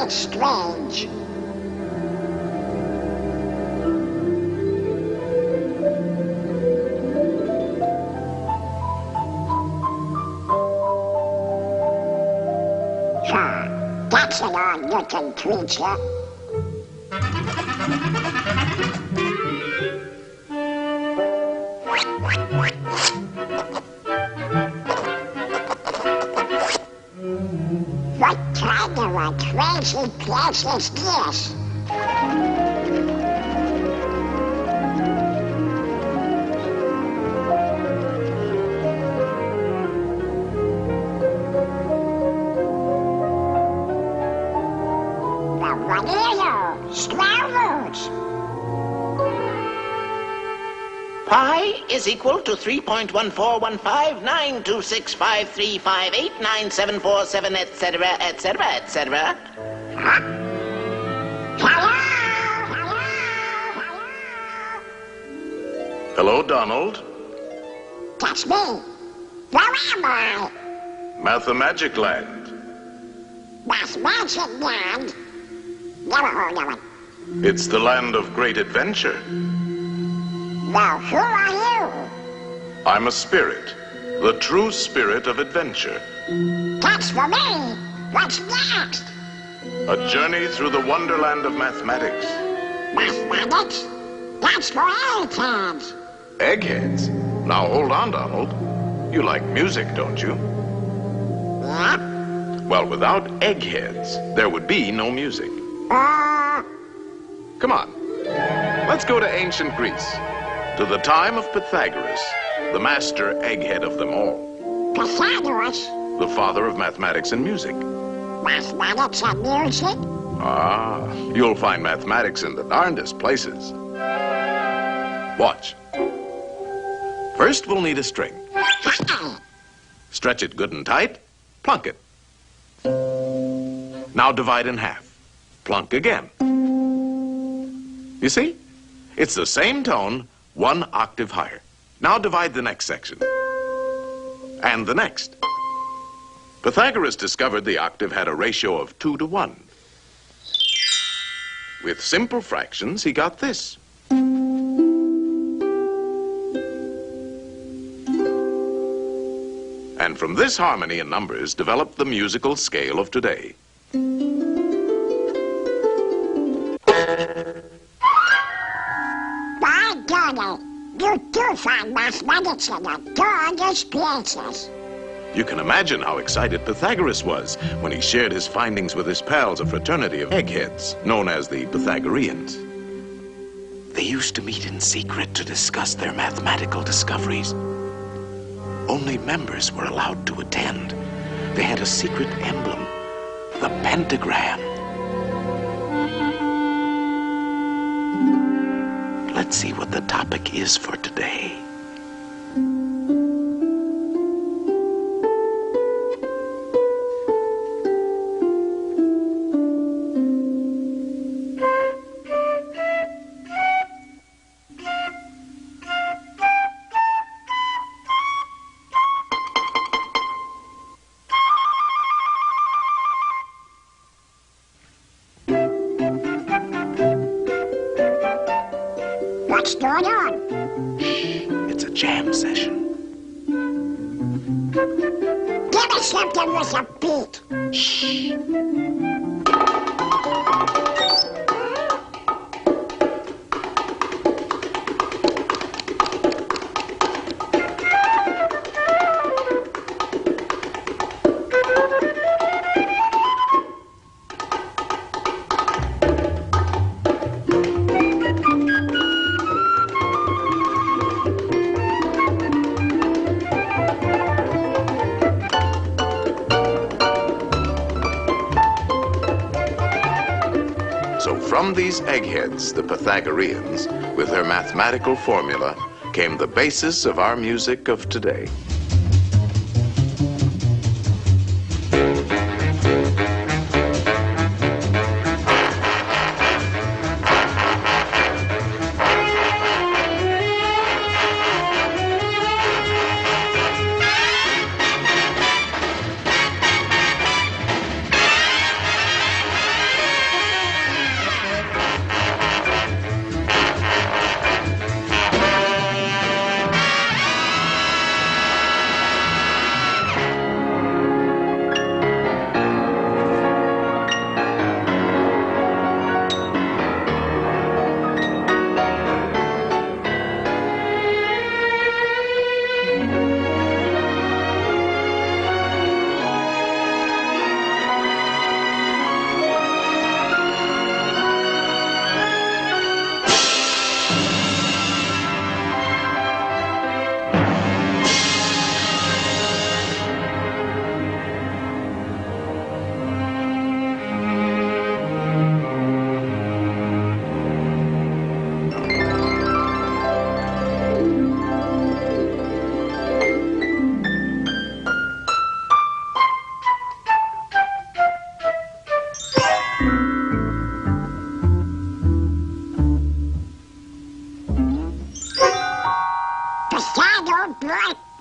It's strange. That's an odd-looking creature. What kind of a crazy place is this? Pi is equal to 3.1415926535897447, etc., etc., etc. Hello, Donald. That's me. Where am I? Mathmagic Land. Mathmagic Land? Never heard of it. It's the land of great adventure. Well, who are you? I'm a spirit, the true spirit of adventure. That's for me. What's next? A journey through the wonderland of mathematics. Mathematics? That's for eggheads. Eggheads? Now hold on, Donald. You like music, don't you? Yeah? Well, without eggheads, there would be no music. Come on. Let's go to ancient Greece. To the time of Pythagoras, the master egghead of them all. Pythagoras? The father of mathematics and music. Mathematics and music? Ah, you'll find mathematics in the darndest places. Watch. First, we'll need a string. Stretch it good and tight, plunk it. Now divide in half. Plunk again. You see? It's the same tone, one octave higher. Now divide the next section. And the next. Pythagoras discovered the octave had a ratio of 2 to 1. With simple fractions, he got this. And from this harmony in numbers developed the musical scale of today. By golly, you do find mathematics in the darndest places. You can imagine how excited Pythagoras was when he shared his findings with his pals, a fraternity of eggheads, known as the Pythagoreans. They used to meet in secret to discuss their mathematical discoveries. Only members were allowed to attend. They had a secret emblem, the pentagram. Let's see what the topic is for today. What's going on? It's a jam session. Give me something with a beat. Shh. So from these eggheads, the Pythagoreans, with their mathematical formula, came the basis of our music of today.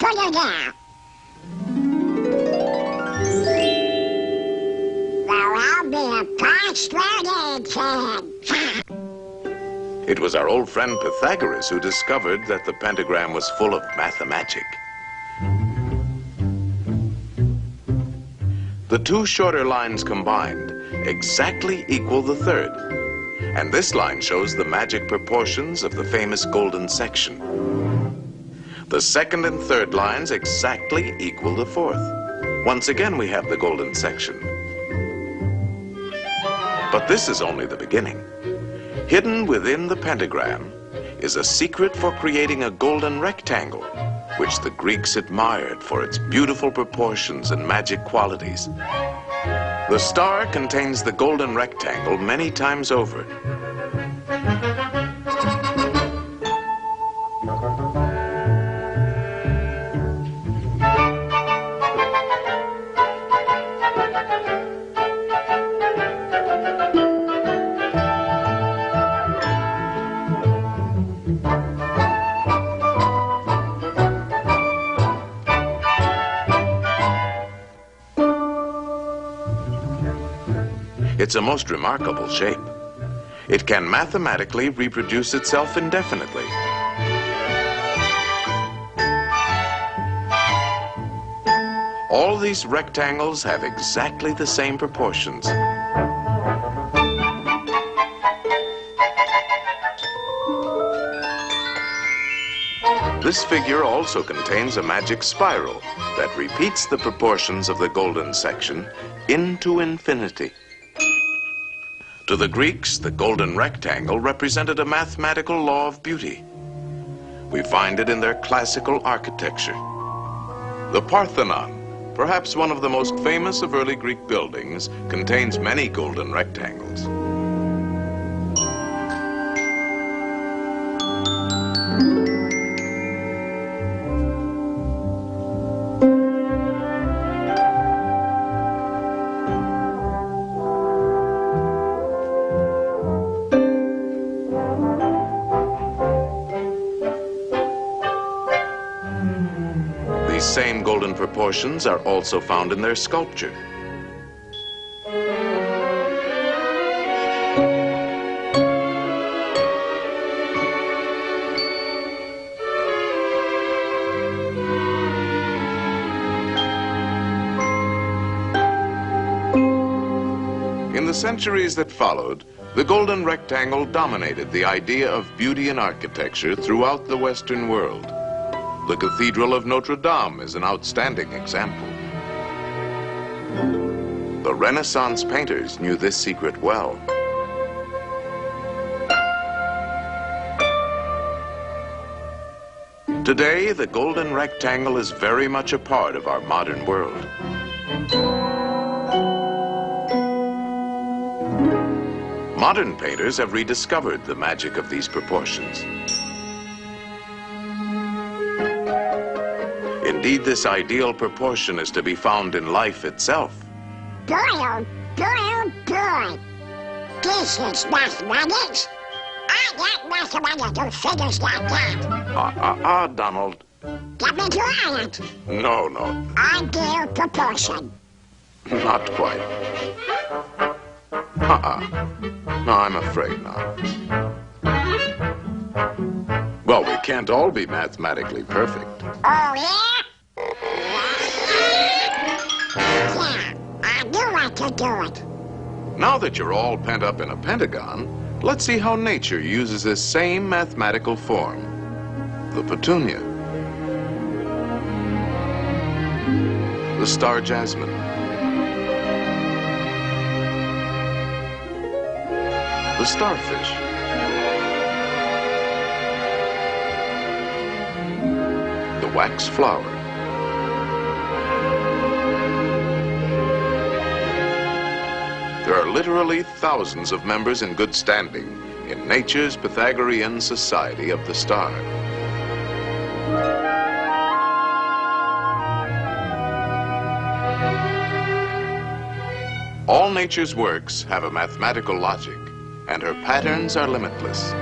put it out. Well, I'll be a persuaded fan. It was our old friend Pythagoras who discovered that the pentagram was full of mathmagic. The two shorter lines combined exactly equal the third. And this line shows the magic proportions of the famous golden section. The second and third lines exactly equal the fourth. Once again, we have the golden section. But this is only the beginning. Hidden within the pentagram is a secret for creating a golden rectangle, which the Greeks admired for its beautiful proportions and magic qualities. The star contains the golden rectangle many times over. It's a most remarkable shape. It can mathematically reproduce itself indefinitely. All these rectangles have exactly the same proportions. This figure also contains a magic spiral that repeats the proportions of the golden section into infinity. To the Greeks, the golden rectangle represented a mathematical law of beauty. We find it in their classical architecture. The Parthenon, perhaps one of the most famous of early Greek buildings, contains many golden rectangles. These same golden proportions are also found in their sculpture. In the centuries that followed, the golden rectangle dominated the idea of beauty in architecture throughout the Western world. The Cathedral of Notre Dame is an outstanding example. The Renaissance painters knew this secret well. Today, the golden rectangle is very much a part of our modern world. Modern painters have rediscovered the magic of these proportions. Indeed, this ideal proportion is to be found in life itself. Boy, oh boy, oh boy. This is mathematics. I got mathematical figures like that. Donald. Let me try it. No. Ideal proportion. Not quite. No, I'm afraid not. Well, we can't all be mathematically perfect. Oh, yeah? Yeah, I knew I could do it. Now that you're all pent up in a pentagon, let's see how nature uses this same mathematical form, the petunia, the star jasmine, the starfish, the wax flower, there are literally thousands of members in good standing in nature's Pythagorean Society of the Star. All nature's works have a mathematical logic, and her patterns are limitless.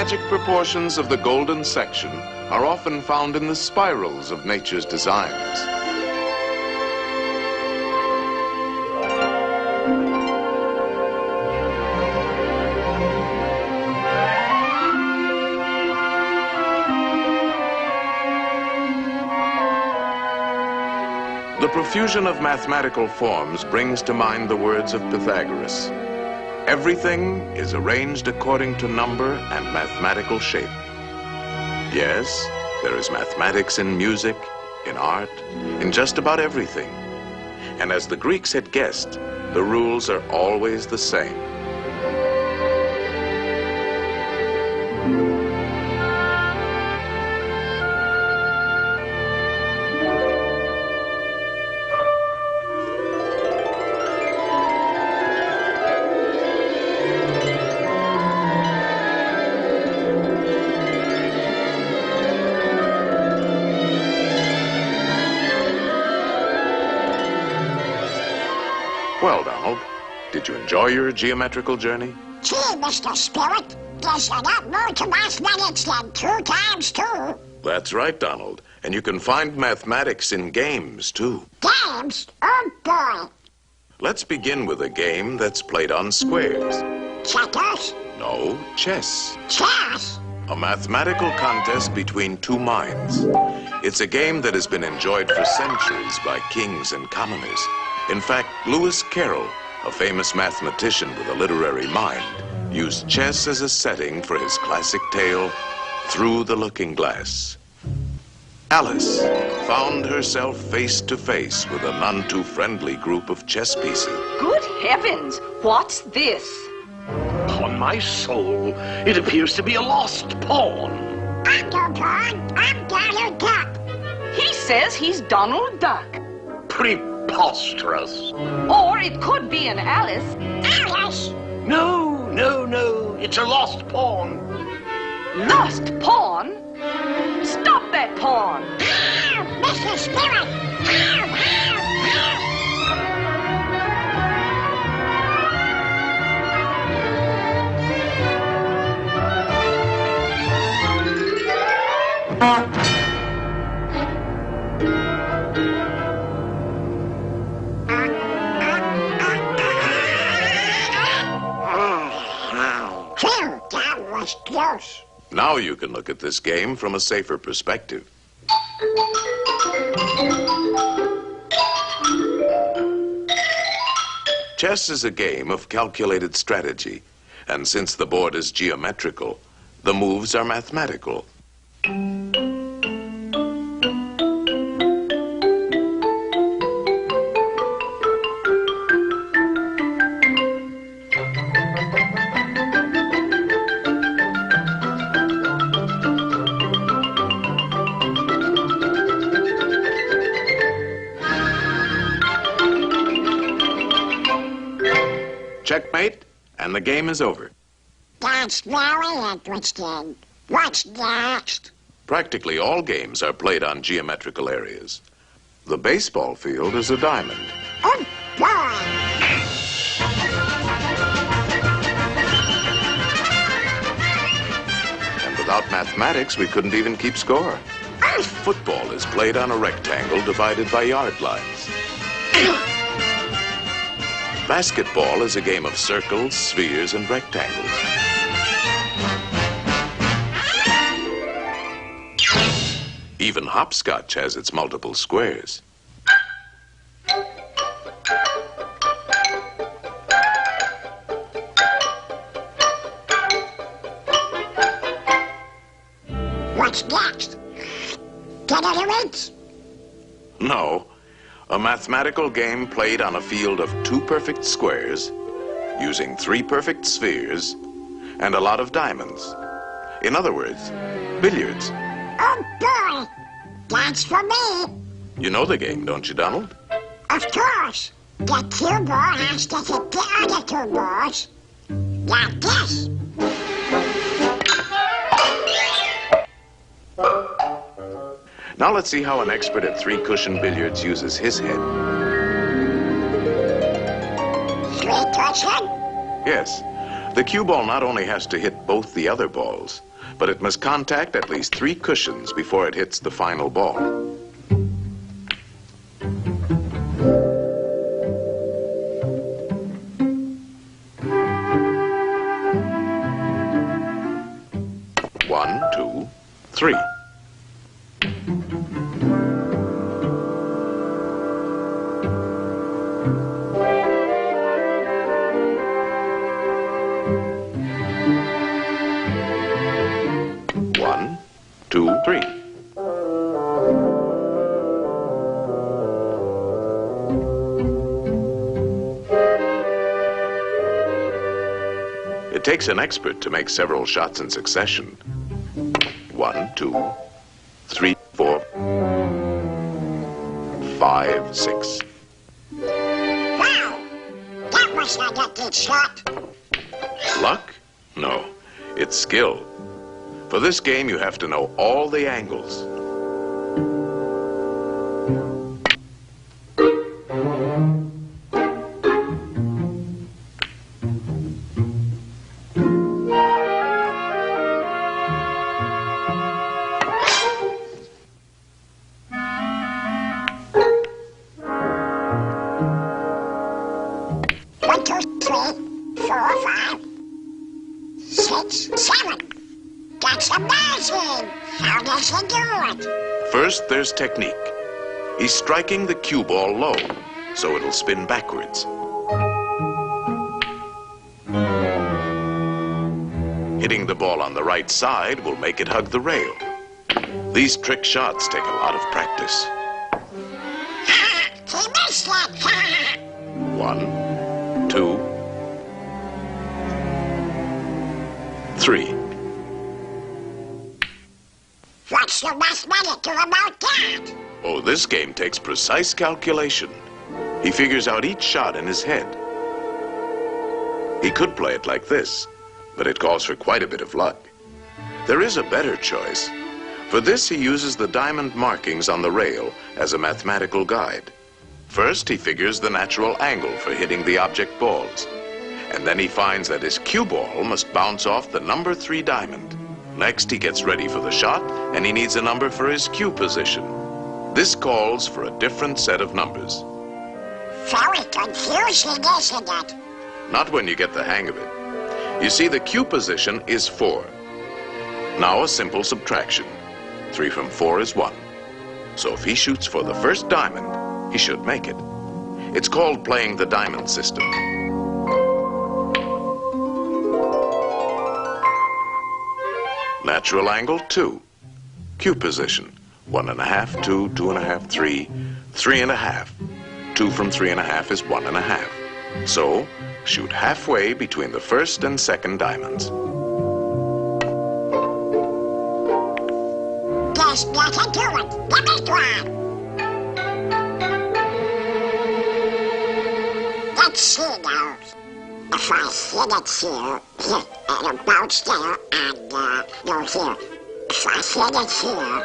magic proportions of the golden section are often found in the spirals of nature's designs. The profusion of mathematical forms brings to mind the words of Pythagoras. Everything is arranged according to number and mathematical shape. Yes, there is mathematics in music, in art, in just about everything. And as the Greeks had guessed, the rules are always the same. Well, Donald, did you enjoy your geometrical journey? Gee, Mr. Spirit, there's a lot more to mathematics than 2 times 2. That's right, Donald. And you can find mathematics in games, too. Games? Oh, boy. Let's begin with a game that's played on squares. Checkers? No, chess. Chess? A mathematical contest between two minds. It's a game that has been enjoyed for centuries by kings and commoners. In fact, Lewis Carroll, a famous mathematician with a literary mind, used chess as a setting for his classic tale, Through the Looking Glass. Alice found herself face to face with a none too friendly group of chess pieces. Good heavens, what's this? Upon my soul, it appears to be a lost pawn. I'm no pawn. I'm Donald Duck. He says he's Donald Duck. Preposterous. Or it could be an Alice. Alice? No, no, no. It's a lost pawn. Lost pawn? Stop that pawn! Ow, Mr. Spirit! Ow, ow, ow. Phew, that was close. Now you can look at this game from a safer perspective. Chess is a game of calculated strategy, and since the board is geometrical, the moves are mathematical. Checkmate, and the game is over. That's very interesting. What's next? Practically all games are played on geometrical areas. The baseball field is a diamond. Oh, boy. And without mathematics, we couldn't even keep score. Football is played on a rectangle divided by yard lines. Basketball is a game of circles, spheres, and rectangles. Even hopscotch has its multiple squares. What's next? Tournaments? No, a mathematical game played on a field of 2 perfect squares, using 3 perfect spheres, and a lot of diamonds. In other words, billiards. Oh, boy. That's for me. You know the game, don't you, Donald? Of course. The cue ball has to hit the other 2 balls. Like this. Now let's see how an expert at 3-cushion billiards uses his head. 3-cushion? Yes, the cue ball not only has to hit both the other balls, but it must contact at least 3 cushions before it hits the final ball. One, two, three. One, two, three. It takes an expert to make several shots in succession. 1, 2, 3, 4, 5, 6. Wow! That was not a good shot. Luck? No, it's skill. For this game, you have to know all the angles. One, two, three, 4, 5, 6, 7. That's amazing! How does he do it? First, there's technique. He's striking the cue ball low, so it'll spin backwards. Hitting the ball on the right side will make it hug the rail. These trick shots take a lot of practice. He missed it! 1, 2, 3. What's the mathematic about that? Oh, this game takes precise calculation. He figures out each shot in his head. He could play it like this, but it calls for quite a bit of luck. There is a better choice. For this, he uses the diamond markings on the rail as a mathematical guide. First, he figures the natural angle for hitting the object balls. And then he finds that his cue ball must bounce off the number 3 diamond. Next, he gets ready for the shot, and he needs a number for his cue position. This calls for a different set of numbers. Very confusing, isn't it? Not when you get the hang of it. You see, the cue position is 4. Now a simple subtraction. 3 from 4 is 1. So if he shoots for the first diamond, he should make it. It's called playing the diamond system. Natural angle, 2. Cue position, 1.5, 2, 2.5, 3, 3.5. 2 from 3.5 is 1.5. So, shoot halfway between the first and second diamonds. There's nothing to it. Give me one. Let's see now. If I hit it here, it'll bounce there and no here. If I hit it here,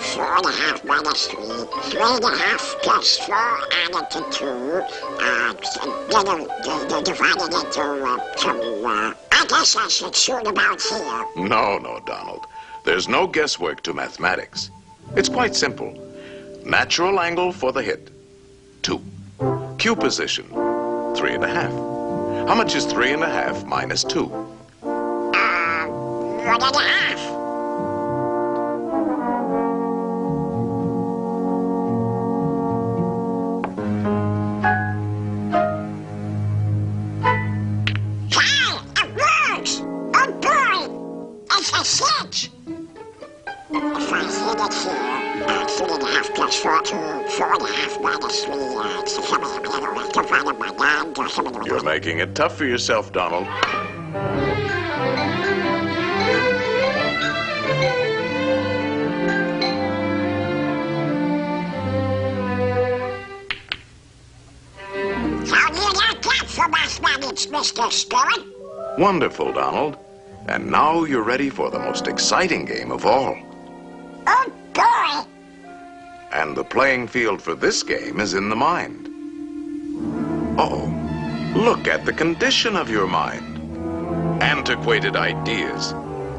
4.5 minus 3, 3.5 plus 4 added to 2, then divided into 2. I guess I should shoot about here. No, Donald. There's no guesswork to mathematics. It's quite simple. Natural angle for the hit, 2. Cue position, 3.5. How much is 3.5 minus 2? 1.5. Hey, it works! Oh boy! It's a 6! If I hit it here, 3.5 plus 4, 2, 4.5 minus 3, divided by 9, You're making it tough for yourself, Donald. How do you like that for mathematics, Mr. Spirit? Wonderful, Donald. And now you're ready for the most exciting game of all. Oh boy! And the playing field for this game is in the mind. Oh, look at the condition of your mind. Antiquated ideas,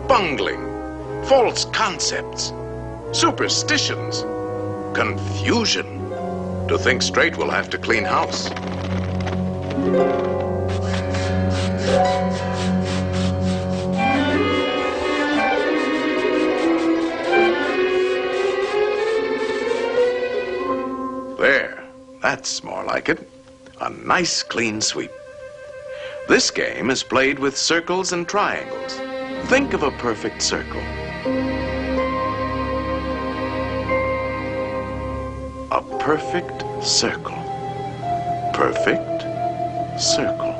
bungling, false concepts, superstitions, confusion. To think straight, we'll have to clean house. There, that's more like it. A nice clean sweep. This game is played with circles and triangles. Think of a perfect circle. A perfect circle. Perfect circle.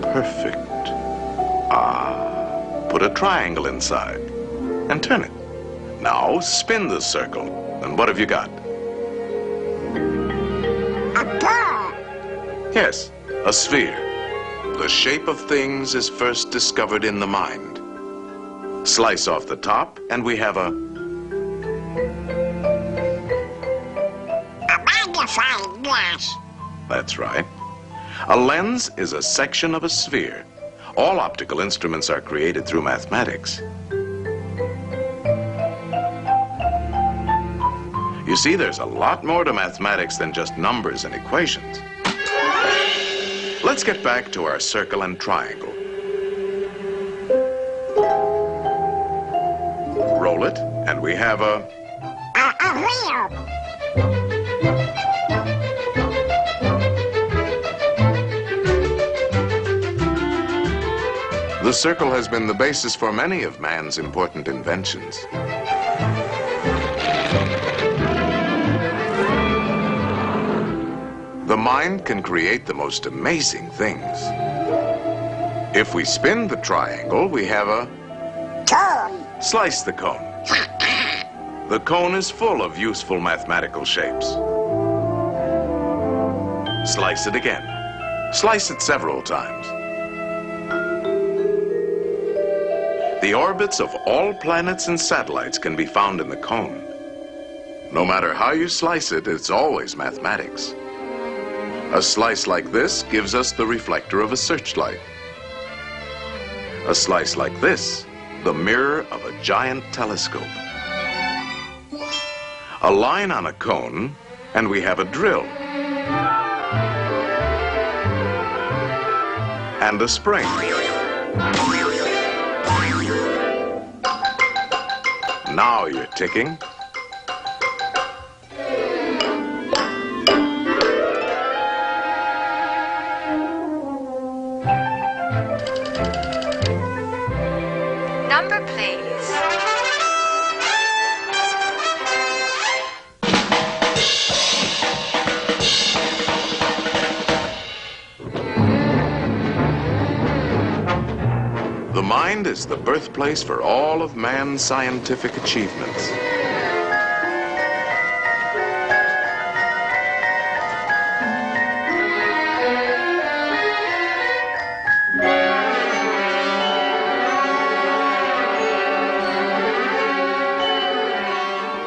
Perfect. Put a triangle inside and turn it. Now spin the circle. And what have you got? A ball. Yes, a sphere. The shape of things is first discovered in the mind. Slice off the top, and we have a magnifying glass. That's right. A lens is a section of a sphere. All optical instruments are created through mathematics. You see, there's a lot more to mathematics than just numbers and equations. Let's get back to our circle and triangle. Roll it, and we have a wheel. The circle has been the basis for many of man's important inventions. The mind can create the most amazing things. If we spin the triangle, we have a Cone. slice the cone. The cone is full of useful mathematical shapes. Slice it again. Slice it several times. The orbits of all planets and satellites can be found in the cone. No matter how you slice it, it's always mathematics. A slice like this gives us the reflector of a searchlight. A slice like this, the mirror of a giant telescope. A line on a cone, and we have a drill. And a spring. Now you're ticking. Number, please. The mind is the birthplace for all of man's scientific achievements.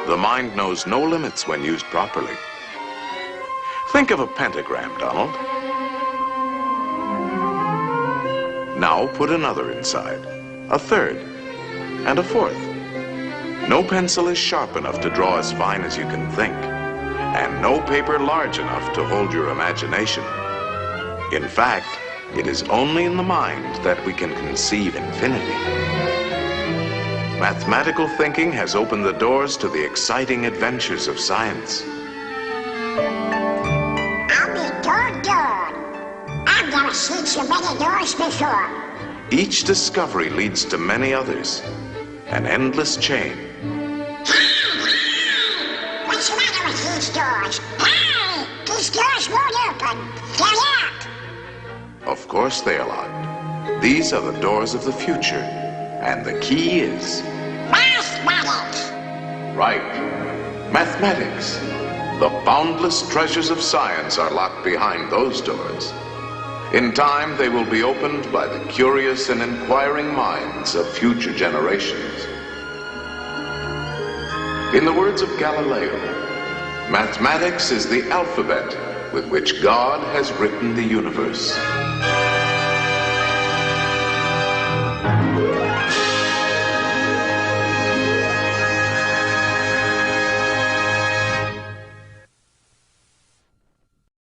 The mind knows no limits when used properly. Think of a pentagram, Donald. Now put another inside, a third, and a fourth. No pencil is sharp enough to draw as fine as you can think, and no paper large enough to hold your imagination. In fact, it is only in the mind that we can conceive infinity. Mathematical thinking has opened the doors to the exciting adventures of science. I'll be doggone. I've never seen so many doors before. Each discovery leads to many others, an endless chain. What's the matter with these doors? Hey! These doors won't open. They're locked. Of course they are locked. These are the doors of the future, and the key is Mathematics. right. Mathematics. The boundless treasures of science are locked behind those doors. In time, they will be opened by the curious and inquiring minds of future generations. In the words of Galileo, mathematics is the alphabet with which God has written the universe.